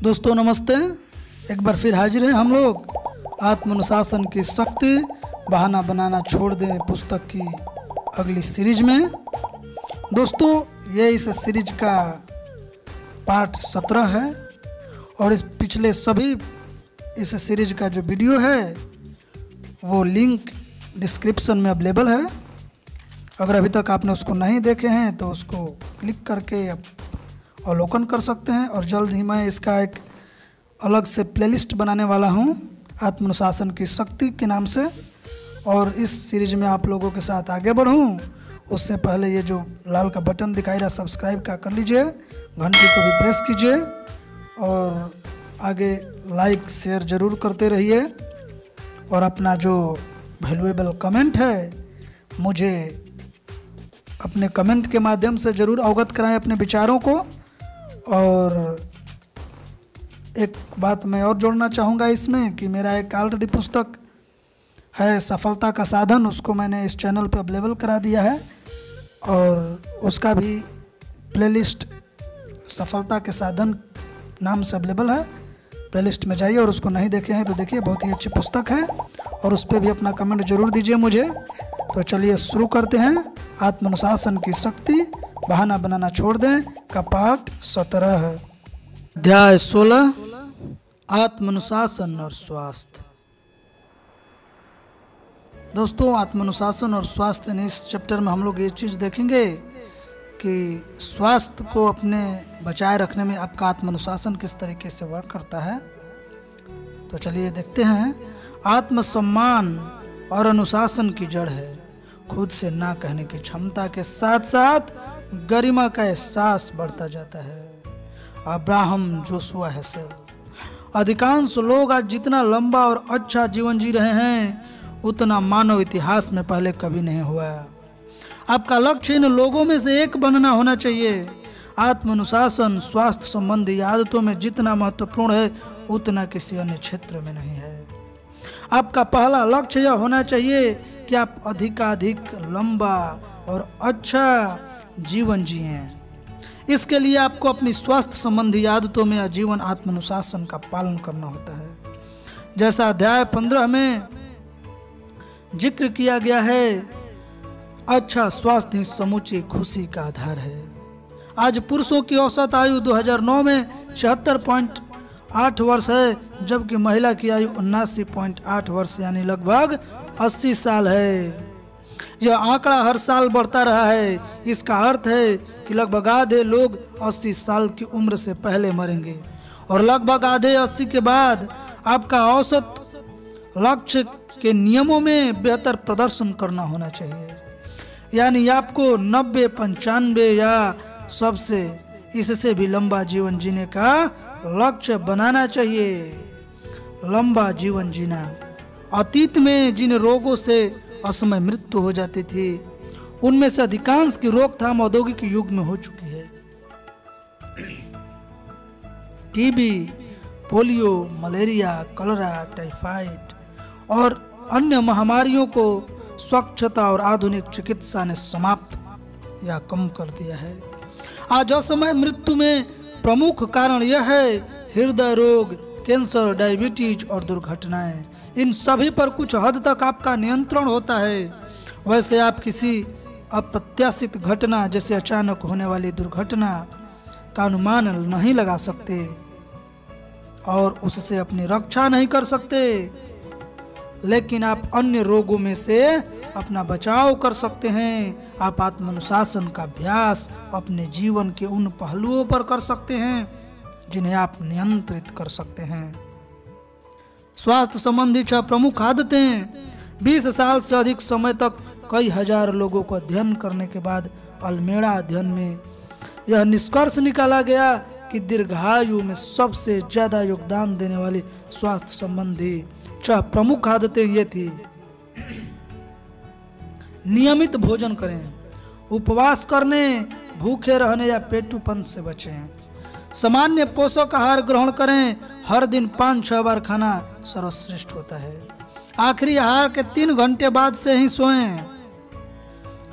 दोस्तों नमस्ते। एक बार फिर हाजिर हैं हम लोग आत्मानुशासन की शक्ति, बहाना बनाना छोड़ दें पुस्तक की अगली सीरीज में। दोस्तों ये इस सीरीज का पार्ट 17 है और इस पिछले सभी इस सीरीज का जो वीडियो है वो लिंक डिस्क्रिप्शन में अवेलेबल है। अगर अभी तक आपने उसको नहीं देखे हैं तो उसको क्लिक करके अवलोकन कर सकते हैं। और जल्द ही मैं इसका एक अलग से प्लेलिस्ट बनाने वाला हूं आत्मानुशासन की शक्ति के नाम से। और इस सीरीज में आप लोगों के साथ आगे बढ़ूं उससे पहले ये जो लाल का बटन दिखाई रहा सब्सक्राइब का कर लीजिए, घंटी को भी प्रेस कीजिए और आगे लाइक शेयर ज़रूर करते रहिए। और अपना जो वैल्यूएबल कमेंट है मुझे अपने कमेंट के माध्यम से ज़रूर अवगत कराएं अपने विचारों को। और एक बात मैं और जोड़ना चाहूँगा इसमें कि मेरा एक ऑलरेडी पुस्तक है सफलता का साधन, उसको मैंने इस चैनल पे अवेलेबल करा दिया है और उसका भी प्लेलिस्ट सफलता के साधन नाम से अवेलेबल है। प्लेलिस्ट में जाइए और उसको नहीं देखे हैं तो देखिए, बहुत ही अच्छी पुस्तक है और उस पर भी अपना कमेंट जरूर दीजिए मुझे। तो चलिए शुरू करते हैं आत्मानुशासन की शक्ति, बहाना बनाना छोड़ दें का पार्ट 17 है। अध्याय 16 आत्मानुशासन और स्वास्थ्य। दोस्तों आत्मानुशासन और स्वास्थ्य इस चैप्टर में हम लोग ये चीज़ देखेंगे कि स्वास्थ्य को अपने बचाए रखने में आपका आत्मानुशासन किस तरीके से वर्क करता है। तो चलिए देखते हैं। आत्मसम्मान और अनुशासन की जड़ है खुद से ना कहने की क्षमता के साथ साथ गरिमा का एहसास बढ़ता जाता है। Abraham Joshua Heschel. अधिकांश लोग आज जितना लंबा और अच्छा जीवन जी रहे हैं उतना मानव इतिहास में पहले कभी नहीं हुआ। आपका लक्ष्य इन लोगों में से एक बनना होना चाहिए। आत्मानुशासन स्वास्थ्य संबंधी आदतों में जितना महत्वपूर्ण है उतना किसी अन्य क्षेत्र में नहीं है। आपका पहला लक्ष्य यह होना चाहिए कि आप अधिकाधिक लंबा और अच्छा जीवन जिएं। इसके लिए आपको अपनी स्वास्थ्य संबंधी आदतों में आजीवन आत्मानुशासन का पालन करना होता है। जैसा अध्याय 15 में जिक्र किया गया है, अच्छा स्वास्थ्य ही समूची खुशी का आधार है। आज पुरुषों की औसत आयु 2009 में 76.8 वर्ष है, जबकि महिला की आयु 79.8 वर्ष यानी लगभग 80 साल है। यह आंकड़ा हर साल बढ़ता रहा है। इसका अर्थ है कि लगभग आधे लोग 80 साल की उम्र से पहले मरेंगे और लगभग आधे 80 के बाद। आपका औसत लक्ष्य के नियमों में बेहतर प्रदर्शन करना होना चाहिए, यानी आपको 90, 95 या सबसे इससे भी लंबा जीवन जीने का लक्ष्य बनाना चाहिए। लंबा जीवन जीना। अतीत में जिन रोगों से असमय मृत्यु हो जाती थी उनमें से अधिकांश की रोकथाम औद्योगिक युग में हो चुकी है। टीबी, पोलियो, मलेरिया, कलरा, टाइफाइड और अन्य महामारियों को स्वच्छता और आधुनिक चिकित्सा ने समाप्त या कम कर दिया है। आज असमय मृत्यु में प्रमुख कारण यह है हृदय रोग, कैंसर, डायबिटीज और दुर्घटनाएं। इन सभी पर कुछ हद तक आपका नियंत्रण होता है। वैसे आप किसी अप्रत्याशित घटना जैसे अचानक होने वाली दुर्घटना का अनुमान नहीं लगा सकते और उससे अपनी रक्षा नहीं कर सकते, लेकिन आप अन्य रोगों में से अपना बचाव कर सकते हैं। आप आत्मानुशासन का अभ्यास अपने जीवन के उन पहलुओं पर कर सकते हैं जिन्हें आप नियंत्रित कर सकते हैं। स्वास्थ्य संबंधी 6 प्रमुख आदतें। 20 साल से अधिक समय तक कई हजार लोगों को अध्ययन करने के बाद अल्मेड़ा अध्ययन में यह निष्कर्ष निकाला गया कि दीर्घायु में सबसे ज्यादा योगदान देने वाली स्वास्थ्य संबंधी 6 प्रमुख आदतें ये थी। नियमित भोजन करें, उपवास करने, भूखे रहने या पेटूपन से बचें, सामान्य पोषक आहार ग्रहण करें, हर दिन 5-6 बार खाना सर्वश्रेष्ठ होता है। आखिरी आहार के 3 घंटे बाद से ही सोएं।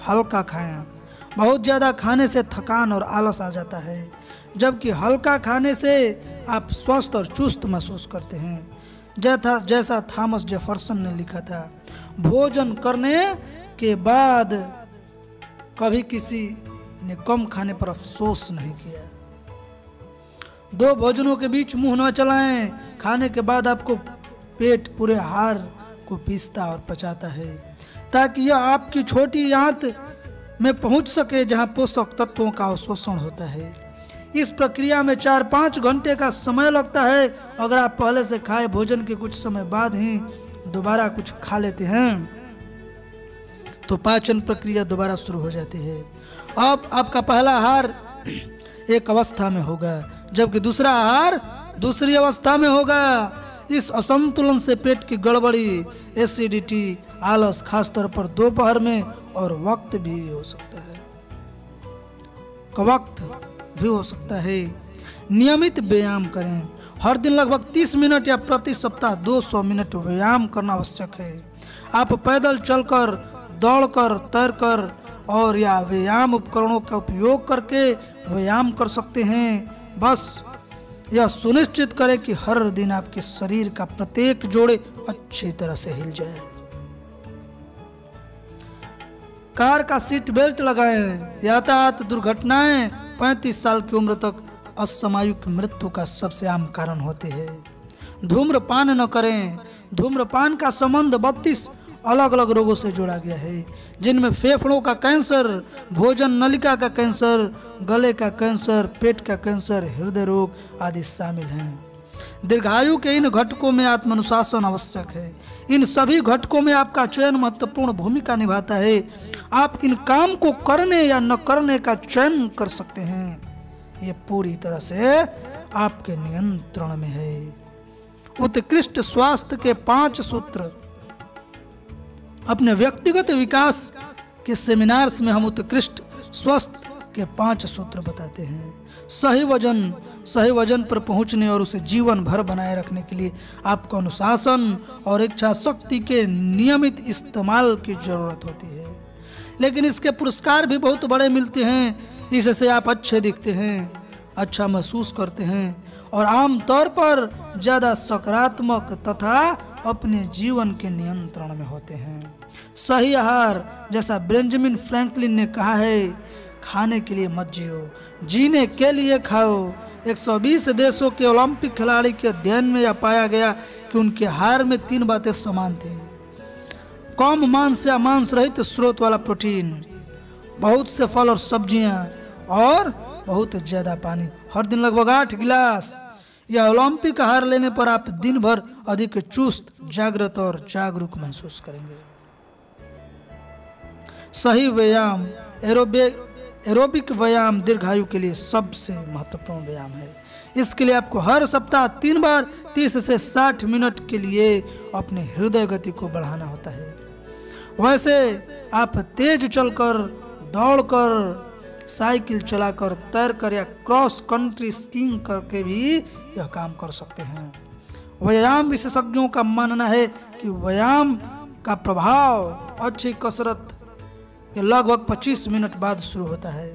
हल्का खाएं, बहुत ज़्यादा खाने से थकान और आलस आ जाता है, जबकि हल्का खाने से आप स्वस्थ और चुस्त महसूस करते हैं। जैसा थॉमस जेफरसन ने लिखा था, भोजन करने के बाद कभी किसी ने कम खाने पर अफसोस नहीं किया। 2 भोजनों के बीच मुंह न चलाएं। खाने के बाद आपको पेट पूरे आहार को पीसता और पचाता है, ताकि यह आपकी छोटी आंत में पहुंच सके जहां पोषक तत्वों का अवशोषण होता है। इस प्रक्रिया में 4-5 घंटे का समय लगता है। अगर आप पहले से खाए भोजन के कुछ समय बाद ही दोबारा कुछ खा लेते हैं तो पाचन प्रक्रिया दोबारा शुरू हो जाती है। अब आपका पहला आहार एक अवस्था में होगा, जबकि दूसरा आहार दूसरी अवस्था में होगा। इस असंतुलन से पेट की गड़बड़ी, एसिडिटी, आलस, खासतौर पर दोपहर में और वक्त भी हो सकता है। नियमित व्यायाम करें। हर दिन लगभग 30 मिनट या प्रति सप्ताह 200 मिनट व्यायाम करना आवश्यक है। आप पैदल चलकर, दौड़कर, तैरकर और या व्यायाम उपकरणों का उपयोग करके व्यायाम कर सकते हैं। बस यह सुनिश्चित करें कि हर दिन आपके शरीर का प्रत्येक जोड़े अच्छी तरह से हिल जाए। कार का सीट बेल्ट लगाएं। यातायात दुर्घटनाएं 35 साल की उम्र तक असमायिक मृत्यु का सबसे आम कारण होते हैं। धूम्रपान न करें। धूम्रपान का संबंध 32 अलग अलग रोगों से जोड़ा गया है, जिनमें फेफड़ों का कैंसर, भोजन नलिका का कैंसर, गले का कैंसर, पेट का कैंसर, हृदय रोग आदि शामिल हैं। दीर्घायु के इन घटकों में आत्मानुशासन आवश्यक है। इन सभी घटकों में आपका चयन महत्वपूर्ण भूमिका निभाता है। आप इन काम को करने या न करने का चयन कर सकते हैं। ये पूरी तरह से आपके नियंत्रण में है। उत्कृष्ट स्वास्थ्य के 5 सूत्र। अपने व्यक्तिगत विकास के सेमिनार्स में हम उत्कृष्ट स्वास्थ्य के 5 सूत्र बताते हैं। सही वजन पर पहुंचने और उसे जीवन भर बनाए रखने के लिए आपको अनुशासन और इच्छा शक्ति के नियमित इस्तेमाल की जरूरत होती है, लेकिन इसके पुरस्कार भी बहुत बड़े मिलते हैं। इससे आप अच्छे दिखते हैं, अच्छा महसूस करते हैं और आमतौर पर ज्यादा सकारात्मक तथा अपने जीवन के नियंत्रण में होते हैं। सही आहार, जैसा बेंजामिन फ्रैंकलिन ने कहा है, खाने के लिए मत जियो, जीने के लिए खाओ। 120 देशों के ओलंपिक खिलाड़ी के अध्ययन में यह पाया गया कि उनके आहार में 3 बातें समान थी। कम मांस या मांस रहित स्रोत वाला प्रोटीन, बहुत से फल और सब्जियां और बहुत ज्यादा पानी। हर दिन लगभग 8 गिलास। यह ओलंपिक आहार लेने पर आप दिन भर अधिक चुस्त, जागृत और जागरूक महसूस करेंगे। सही व्यायाम, एरोबिक व्यायाम दीर्घायु के लिए सबसे महत्वपूर्ण व्यायाम है। इसके लिए आपको हर सप्ताह 3 बार 30 से 60 मिनट के लिए अपने हृदय गति को बढ़ाना होता है। वैसे आप तेज चलकर, दौड़कर, साइकिल चलाकर, तैरकर या क्रॉस कंट्री स्कीइंग करके भी यह काम कर सकते हैं। व्यायाम विशेषज्ञों का मानना है कि व्यायाम का प्रभाव अच्छी कसरत के लगभग 25 मिनट बाद शुरू होता है।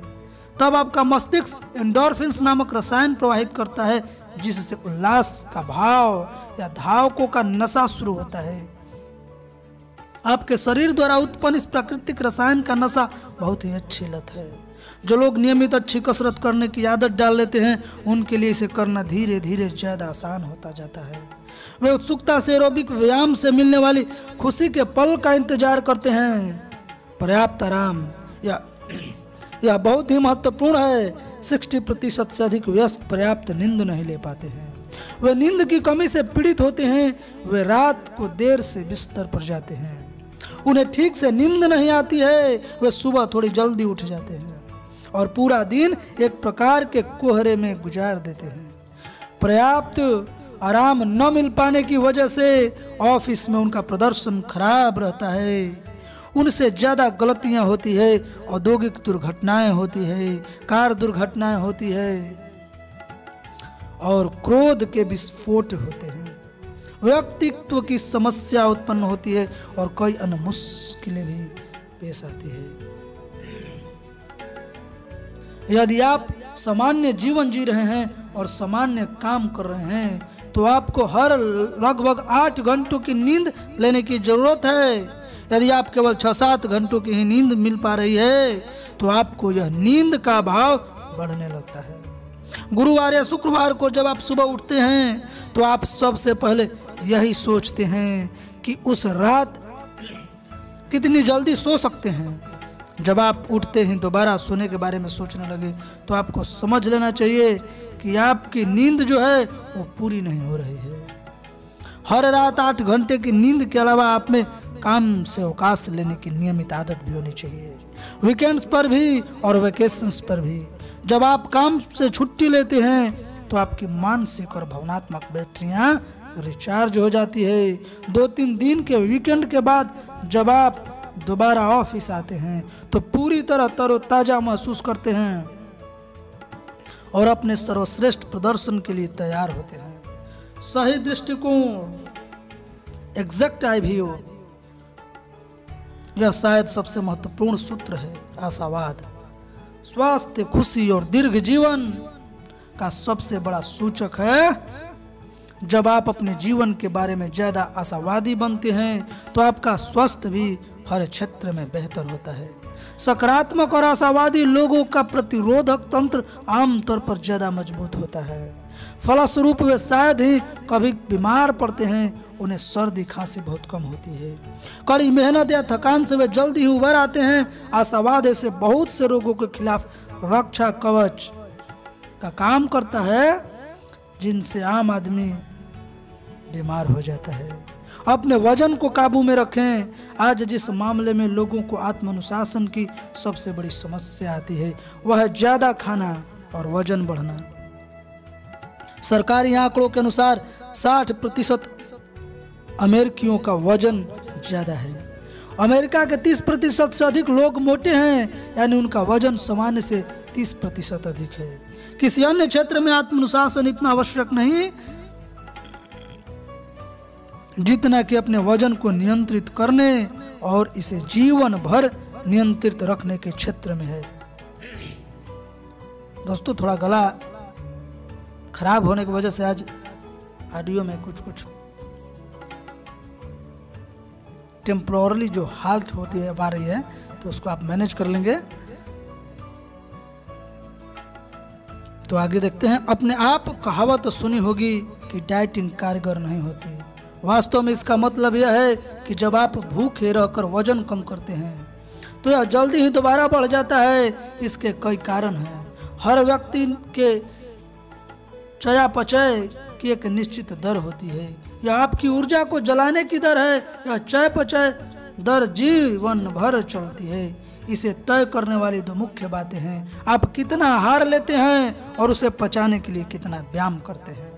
तब आपका मस्तिष्क एंडोर्फिन्स नामक रसायन प्रवाहित करता है, जिससे उल्लास का भाव या धावकों का नशा शुरू होता है। आपके शरीर द्वारा उत्पन्न इस प्राकृतिक रसायन का नशा बहुत ही अच्छी लत है। जो लोग नियमित अच्छी कसरत करने की आदत डाल लेते हैं, उनके लिए इसे करना धीरे धीरे ज्यादा आसान होता जाता है। वे उत्सुकता से एरोबिक व्यायाम से मिलने वाली खुशी के पल का इंतजार करते हैं। पर्याप्त आराम, यह बहुत ही महत्वपूर्ण है। 60% से अधिक वयस्क पर्याप्त नींद नहीं ले पाते हैं। वे नींद की कमी से पीड़ित होते हैं। वे रात को देर से बिस्तर पर जाते हैं, उन्हें ठीक से नींद नहीं आती है। वे सुबह थोड़ी जल्दी उठ जाते हैं और पूरा दिन एक प्रकार के कोहरे में गुजार देते हैं। पर्याप्त आराम न मिल पाने की वजह से ऑफिस में उनका प्रदर्शन खराब रहता है, उनसे ज्यादा गलतियां होती है, औद्योगिक दुर्घटनाएं होती है, कार दुर्घटनाएं होती है और क्रोध के विस्फोट होते हैं। व्यक्तित्व की समस्या उत्पन्न होती है और कई अन्य मुश्किलें भी पेश आती है। यदि आप सामान्य जीवन जी रहे हैं और सामान्य काम कर रहे हैं तो आपको हर लगभग 8 घंटों की नींद लेने की जरूरत है। यदि आप केवल 6-7 घंटों की ही नींद मिल पा रही है तो आपको यह नींद का भाव बढ़ने लगता है। गुरुवार या शुक्रवार को जब आप सुबह उठते हैं तो आप सबसे पहले यही सोचते हैं कि उस रात कितनी जल्दी सो सकते हैं। जब आप उठते हैं दोबारा सोने के बारे में सोचने लगे तो आपको समझ लेना चाहिए कि आपकी नींद जो है वो पूरी नहीं हो रही है। हर रात 8 घंटे की नींद के अलावा आप में काम से अवकाश लेने की नियमित आदत भी होनी चाहिए, वीकेंड्स पर भी और वेकेशंस पर भी। जब आप काम से छुट्टी लेते हैं तो आपकी मानसिक और भावनात्मक बैटरियां रिचार्ज हो जाती है। 2-3 दिन के वीकेंड के बाद जब आप दोबारा ऑफिस आते हैं तो पूरी तरह तरोताजा महसूस करते हैं और अपने सर्वश्रेष्ठ प्रदर्शन के लिए तैयार होते हैं। सही दृष्टिकोण, एग्जैक्ट आईवीओ, यह शायद सबसे महत्वपूर्ण सूत्र है। आशावाद स्वास्थ्य, खुशी और दीर्घ जीवन का सबसे बड़ा सूचक है। जब आप अपने जीवन के बारे में ज्यादा आशावादी बनते हैं तो आपका स्वास्थ्य भी हर क्षेत्र में बेहतर होता है। सकारात्मक और आशावादी लोगों का प्रतिरोधक तंत्र आमतौर पर ज्यादा मजबूत होता है। फलस्वरूप वे शायद ही कभी बीमार पड़ते हैं, उन्हें सर्दी खांसी बहुत कम होती है। कड़ी मेहनत या थकान से वे जल्दी ही उभर आते हैं। आशावाद ऐसे बहुत से रोगों के खिलाफ रक्षा कवच का काम करता है जिनसे आम आदमी बीमार हो जाता है। अपने वजन को काबू में रखें। आज जिस मामले में लोगों को आत्मानुशासन की सबसे बड़ी समस्या आती है वह है ज्यादा खाना और वजन बढ़ना। सरकारी आंकड़ों के अनुसार 60% अमेरिकियों का वजन ज्यादा है। अमेरिका के 30% से अधिक लोग मोटे हैं, यानी उनका वजन सामान्य से 30% अधिक है। किसी अन्य क्षेत्र में आत्मानुशासन इतना आवश्यक नहीं जितना कि अपने वजन को नियंत्रित करने और इसे जीवन भर नियंत्रित रखने के क्षेत्र में है। दोस्तों, थोड़ा गला खराब होने की वजह से आज ऑडियो में कुछ टेम्पोरली जो हाल्ट होती है आ रही है, तो उसको आप मैनेज कर लेंगे। तो आगे देखते हैं। अपने आप कहावत तो सुनी होगी कि डाइटिंग कारगर नहीं होती। वास्तव में इसका मतलब यह है कि जब आप भूखे रहकर वजन कम करते हैं तो यह जल्दी ही दोबारा बढ़ जाता है। इसके कई कारण हैं। हर व्यक्ति के चयापचय की एक निश्चित दर होती है। यह आपकी ऊर्जा को जलाने की दर है। यह चयापचय दर जीवन भर चलती है। इसे तय करने वाली 2 मुख्य बातें हैं। आप कितना आहार लेते हैं और उसे पचाने के लिए कितना व्यायाम करते हैं।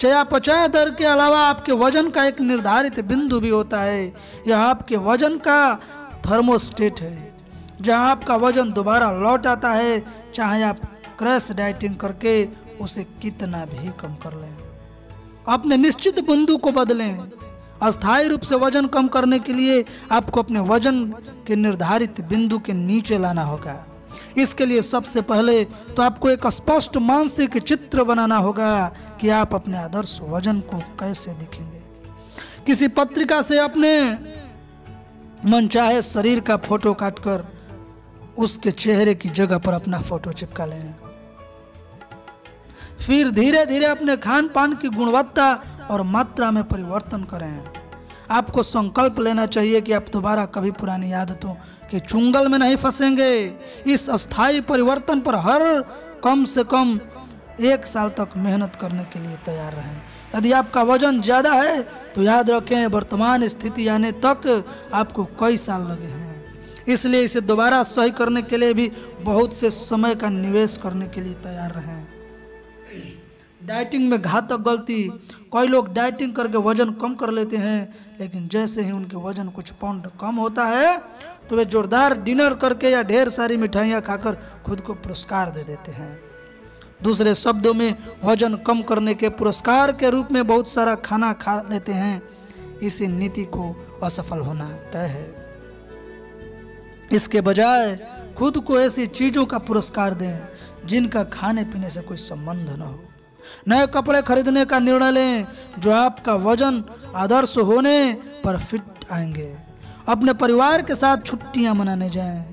चयापचय दर के अलावा आपके वजन का एक निर्धारित बिंदु भी होता है। यह आपके वजन का थर्मोस्टेट है, जहां आपका वजन दोबारा लौट आता है, चाहे आप क्रैश डाइटिंग करके उसे कितना भी कम कर लें। अपने निश्चित बिंदु को बदलें। अस्थायी रूप से वजन कम करने के लिए आपको अपने वजन के निर्धारित बिंदु के नीचे लाना होगा। इसके लिए सबसे पहले तो आपको एक स्पष्ट मानसिक चित्र बनाना होगा कि आप अपने आदर्श वजन को कैसे दिखेंगे। किसी पत्रिका से अपने मनचाहे शरीर का फोटो काटकर उसके चेहरे की जगह पर अपना फोटो चिपका लें। फिर धीरे धीरे अपने खान पान की गुणवत्ता और मात्रा में परिवर्तन करें। आपको संकल्प लेना चाहिए कि आप दोबारा कभी पुरानी आदतों के चुंगल में नहीं फंसेंगे। इस अस्थायी परिवर्तन पर हर कम से कम 1 साल तक मेहनत करने के लिए तैयार रहें। यदि आपका वजन ज्यादा है तो याद रखें वर्तमान स्थिति आने तक आपको कई साल लगे हैं। इसलिए इसे दोबारा सही करने के लिए भी बहुत से समय का निवेश करने के लिए तैयार रहें। डाइटिंग में घातक गलती। कई लोग डाइटिंग करके वजन कम कर लेते हैं, लेकिन जैसे ही उनके वजन कुछ पाउंड कम होता है तो वे जोरदार डिनर करके या ढेर सारी मिठाइयाँ खाकर खुद को पुरस्कार दे देते हैं। दूसरे शब्दों में वजन कम करने के पुरस्कार के रूप में बहुत सारा खाना खा लेते हैं। इसी नीति को असफल होना तय है। इसके बजाय खुद को ऐसी चीजों का पुरस्कार दें जिनका खाने पीने से कोई संबंध न हो। नए कपड़े खरीदने का निर्णय लें जो आपका वजन आदर्श होने पर फिट आएंगे। अपने परिवार के साथ छुट्टियां मनाने जाएं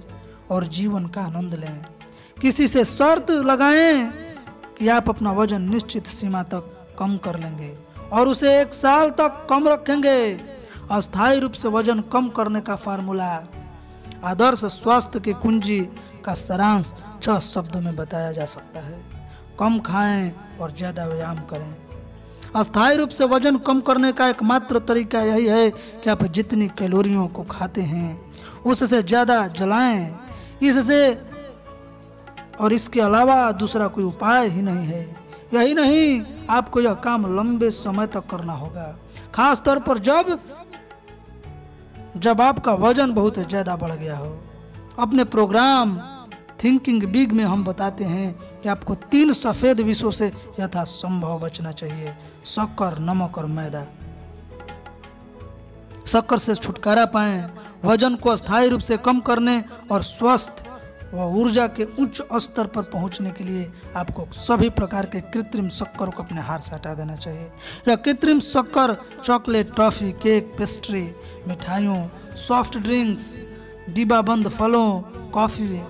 और जीवन का आनंद लें। किसी से शर्त लगाएं कि आप अपना वजन निश्चित सीमा तक कम कर लेंगे और उसे 1 साल तक कम रखेंगे। अस्थायी रूप से वजन कम करने का फार्मूला। आदर्श स्वास्थ्य की कुंजी का सारांश 6 शब्दों में बताया जा सकता है। कम खाएं और ज्यादा व्यायाम करें। अस्थायी रूप से वजन कम करने का एकमात्र तरीका यही है कि आप जितनी कैलोरियों को खाते हैं उससे ज्यादा जलाएं। इससे और इसके अलावा दूसरा कोई उपाय ही नहीं है। यही नहीं, आपको यह काम लंबे समय तक करना होगा, खास तौर पर जब आपका वजन बहुत ज्यादा बढ़ गया हो। अपने प्रोग्राम थिंकिंग बिग में हम बताते हैं कि आपको 3 सफेद विषयों से यथासंभव बचना चाहिए: शक्कर, नमक और मैदा। शक्कर से छुटकारा पाएं। वजन को अस्थायी रूप से कम करने और स्वस्थ व ऊर्जा के उच्च स्तर पर पहुंचने के लिए आपको सभी प्रकार के कृत्रिम शक्कर को अपने आहार से हटा देना चाहिए। यह कृत्रिम शक्कर चॉकलेट, टॉफी, केक, पेस्ट्री, मिठाइयों, सॉफ्ट ड्रिंक्स, डिब्बाबंद फलों, कॉफी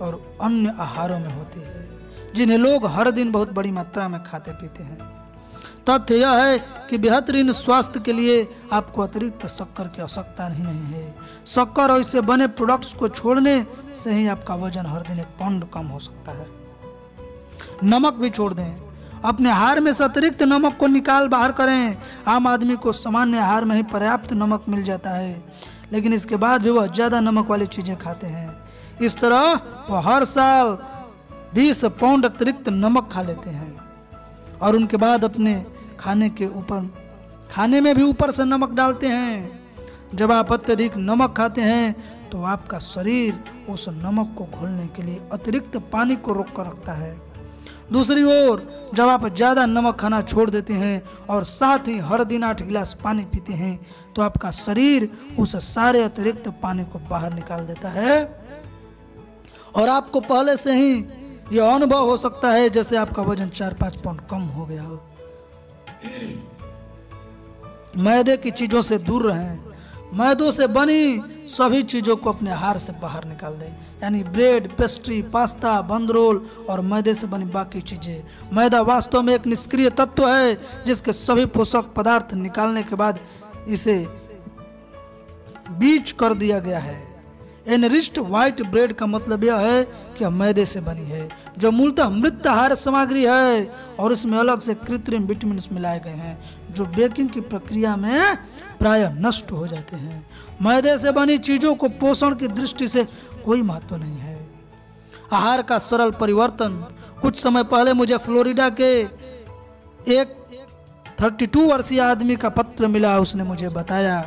और अन्य आहारों में होती है जिन्हें लोग हर दिन बहुत बड़ी मात्रा में खाते पीते हैं। तथ्य यह है कि बेहतरीन स्वास्थ्य के लिए आपको अतिरिक्त शक्कर की आवश्यकता ही नहीं है। शक्कर और इससे बने प्रोडक्ट्स को छोड़ने से ही आपका वजन हर दिन 1 पाउंड कम हो सकता है। नमक भी छोड़ दें। अपने आहार में से अतिरिक्त नमक को निकाल बाहर करें। आम आदमी को सामान्य आहार में ही पर्याप्त नमक मिल जाता है, लेकिन इसके बाद भी वह ज्यादा नमक वाली चीजें खाते हैं। इस तरह वह हर साल 20 पाउंड अतिरिक्त नमक खा लेते हैं और उनके बाद अपने खाने में भी ऊपर से नमक डालते हैं। जब आप अत्यधिक नमक खाते हैं तो आपका शरीर उस नमक को घोलने के लिए अतिरिक्त पानी को रोक कर रखता है। दूसरी ओर जब आप ज़्यादा नमक खाना छोड़ देते हैं और साथ ही हर दिन 8 गिलास पानी पीते हैं तो आपका शरीर उस सारे अतिरिक्त पानी को बाहर निकाल देता है और आपको पहले से ही यह अनुभव हो सकता है जैसे आपका वजन 4-5 पाउंड कम हो गया हो। मैदे की चीजों से दूर रहें। मैदों से बनी सभी चीजों को अपने आहार से बाहर निकाल दें, यानी ब्रेड, पेस्ट्री, पास्ता, बंद रोल और मैदे से बनी बाकी चीजें। मैदा वास्तव में एक निष्क्रिय तत्व है जिसके सभी पोषक पदार्थ निकालने के बाद इसे बीच कर दिया गया है। एनरिच्ड व्हाइट ब्रेड का मतलब यह है कि मैदे से बनी है, जो मूलतः मृत आहार सामग्री है और इसमें अलग से कृत्रिम विटामिन मिलाए गए हैं जो बेकिंग की प्रक्रिया में प्रायः नष्ट हो जाते हैं। मैदे से बनी चीजों को पोषण की दृष्टि से कोई महत्व नहीं है। आहार का सरल परिवर्तन। कुछ समय पहले मुझे फ्लोरिडा के एक 32 वर्षीय आदमी का पत्र मिला। उसने मुझे बताया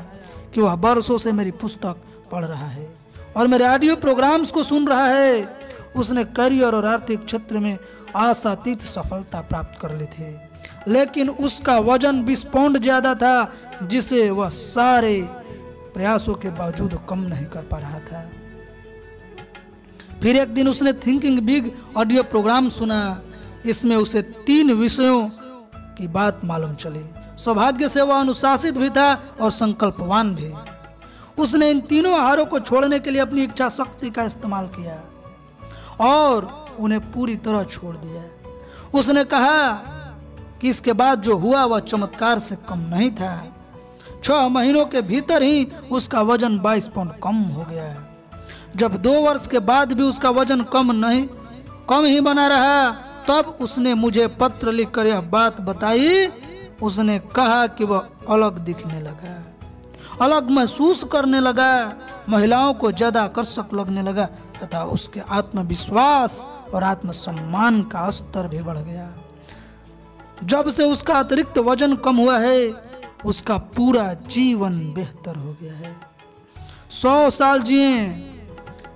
कि वह वर्षों से मेरी पुस्तक पढ़ रहा है और मेरे ऑडियो प्रोग्राम्स को सुन रहा है। उसने करियर और आर्थिक क्षेत्र में आशातीत सफलता प्राप्त कर ली थी, लेकिन उसका वजन 20 पाउंड ज्यादा था, जिसे वह सारे प्रयासों के बावजूद कम नहीं कर पा रहा था। फिर एक दिन उसने थिंकिंग बिग ऑडियो प्रोग्राम सुना। इसमें उसे 3 विषयों की बात मालूम चली। सौभाग्य से वह अनुशासित भी था और संकल्पवान भी। उसने इन तीनों आहारों को छोड़ने के लिए अपनी इच्छा शक्ति का इस्तेमाल किया और उन्हें पूरी तरह छोड़ दिया। उसने कहा कि इसके बाद जो हुआ वह चमत्कार से कम नहीं था। 6 महीनों के भीतर ही उसका वजन 22 पाउंड कम हो गया। जब 2 वर्ष के बाद भी उसका वजन कम ही बना रहा, तब उसने मुझे पत्र लिखकर यह बात बताई। उसने कहा कि वह अलग दिखने लगा, अलग महसूस करने लगा, महिलाओं को ज्यादा आकर्षक लगने लगा तथा उसके आत्मविश्वास और आत्मसम्मान का स्तर भी बढ़ गया। जब से उसका अतिरिक्त वजन कम हुआ है, उसका पूरा जीवन बेहतर हो गया है। 100 साल जिए।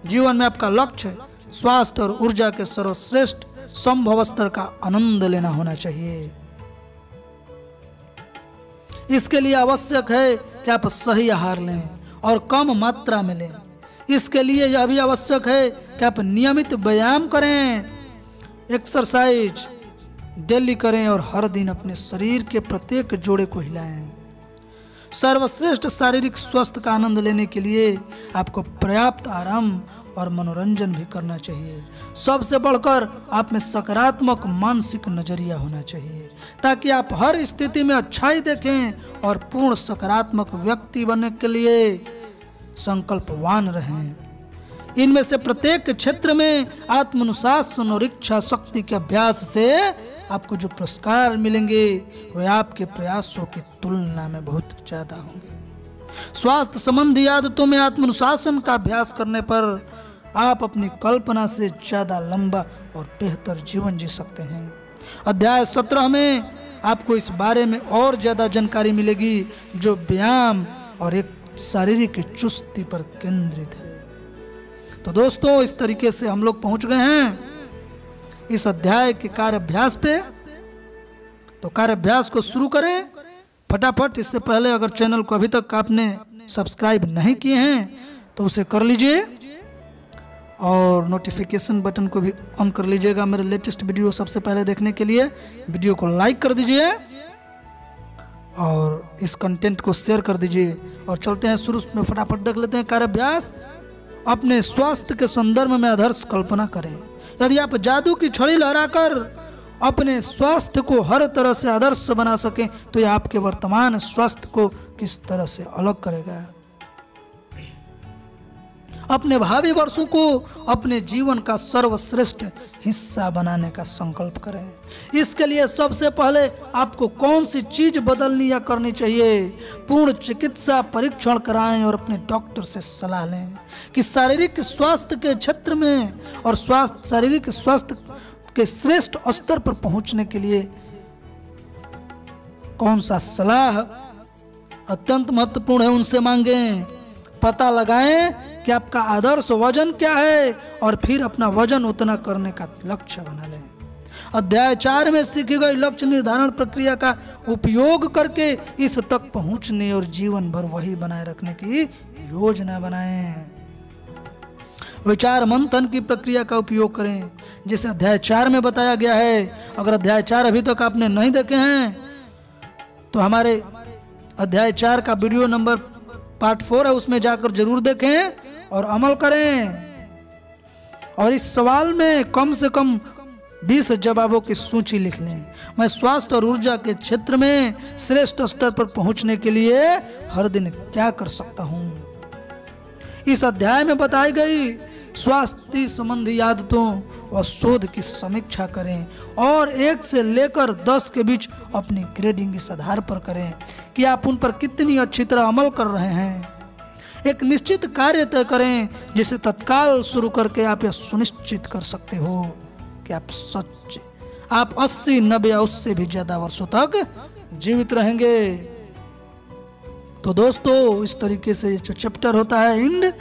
जीवन में आपका लक्ष्य स्वास्थ्य और ऊर्जा के सर्वश्रेष्ठ संभव स्तर का आनंद लेना होना चाहिए। इसके लिए आवश्यक है कि आप सही आहार लें और कम मात्रा में लें। इसके लिए यह भी आवश्यक है कि आप नियमित व्यायाम करें। एक्सरसाइज डेली करें और हर दिन अपने शरीर के प्रत्येक जोड़े को हिलाएं। सर्वश्रेष्ठ शारीरिक स्वास्थ्य का आनंद लेने के लिए आपको पर्याप्त आराम और मनोरंजन भी करना चाहिए। सबसे बढ़कर आप में सकारात्मक मानसिक नजरिया होना चाहिए ताकि आप हर स्थिति में अच्छाई देखें और पूर्ण सकारात्मक व्यक्ति बनने के लिए संकल्पवान रहें। इनमें से प्रत्येक क्षेत्र में आत्मानुशासन और इच्छा शक्ति के अभ्यास से आपको जो पुरस्कार मिलेंगे वे आपके प्रयासों की तुलना में बहुत ज्यादा होंगे। स्वास्थ्य संबंधी आदतों में आत्मानुशासन का अभ्यास करने पर आप अपनी कल्पना से ज्यादा लंबा और बेहतर जीवन जी सकते हैं। अध्याय 17 में आपको इस बारे में और ज्यादा जानकारी मिलेगी जो व्यायाम और एक शारीरिक चुस्ती पर केंद्रित है। तो दोस्तों, इस तरीके से हम लोग पहुंच गए हैं इस अध्याय के कार्याभ्यास पे। तो कार्याभ्यास को शुरू करें फटाफट। इससे पहले अगर चैनल को अभी तक आपने सब्सक्राइब नहीं किए हैं तो उसे कर लीजिए और नोटिफिकेशन बटन को भी ऑन कर लीजिएगा मेरे लेटेस्ट वीडियो सबसे पहले देखने के लिए। वीडियो को लाइक कर दीजिए और इस कंटेंट को शेयर कर दीजिए। और चलते हैं शुरू में, फटाफट देख लेते हैं कार्याभ्यास। अपने स्वास्थ्य के संदर्भ में आदर्श कल्पना करें। यदि आप जादू की छड़ी लहराकर अपने स्वास्थ्य को हर तरह से आदर्श बना सकें तो यह आपके वर्तमान स्वास्थ्य को किस तरह से अलग करेगा। अपने भावी वर्षों को अपने जीवन का सर्वश्रेष्ठ हिस्सा बनाने का संकल्प करें। इसके लिए सबसे पहले आपको कौन सी चीज बदलनी या करनी चाहिए। पूर्ण चिकित्सा परीक्षण कराएं और अपने डॉक्टर से सलाह लें कि शारीरिक स्वास्थ्य के क्षेत्र में और शारीरिक स्वास्थ्य के श्रेष्ठ स्तर पर पहुंचने के लिए कौन सा सलाह अत्यंत महत्वपूर्ण है उनसे मांगें। पता लगाएं कि आपका आदर्श वजन क्या है और फिर अपना वजन उतना करने का लक्ष्य बना लें। अध्याय 4 में सीखी गई लक्ष्य निर्धारण प्रक्रिया का उपयोग करके इस तक पहुंचने और जीवन भर वही बनाए रखने की योजना बनाएं। विचार मंथन की प्रक्रिया का उपयोग करें जिसे अध्याय 4 में बताया गया है। अगर अध्याय 4 अभी तक आपने नहीं देखे हैं तो हमारे अध्याय 4 का वीडियो नंबर पार्ट 4 है, उसमें जाकर जरूर देखें और अमल करें। और इस सवाल में कम से कम 20 जवाबों की सूची लिख लें। मैं स्वास्थ्य और ऊर्जा के क्षेत्र में श्रेष्ठ स्तर पर पहुंचने के लिए हर दिन क्या कर सकता हूं। इस अध्याय में बताई गई स्वास्थ्य संबंधी आदतों व शोध की समीक्षा करें और 1 से लेकर 10 के बीच अपनी ग्रेडिंग इस आधार पर करें कि आप उन पर कितनी अच्छी तरह अमल कर रहे हैं। एक निश्चित कार्य तय करें जिसे तत्काल शुरू करके आप यह सुनिश्चित कर सकते हो कि आप 80, 90 या उससे भी ज्यादा वर्षों तक जीवित रहेंगे। तो दोस्तों, इस तरीके से जो चैप्टर होता है एंड,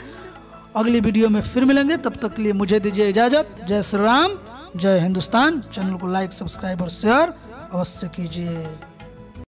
अगली वीडियो में फिर मिलेंगे। तब तक के लिए मुझे दीजिए इजाजत। जय श्री राम, जय हिंदुस्तान। चैनल को लाइक, सब्सक्राइब और शेयर अवश्य कीजिए।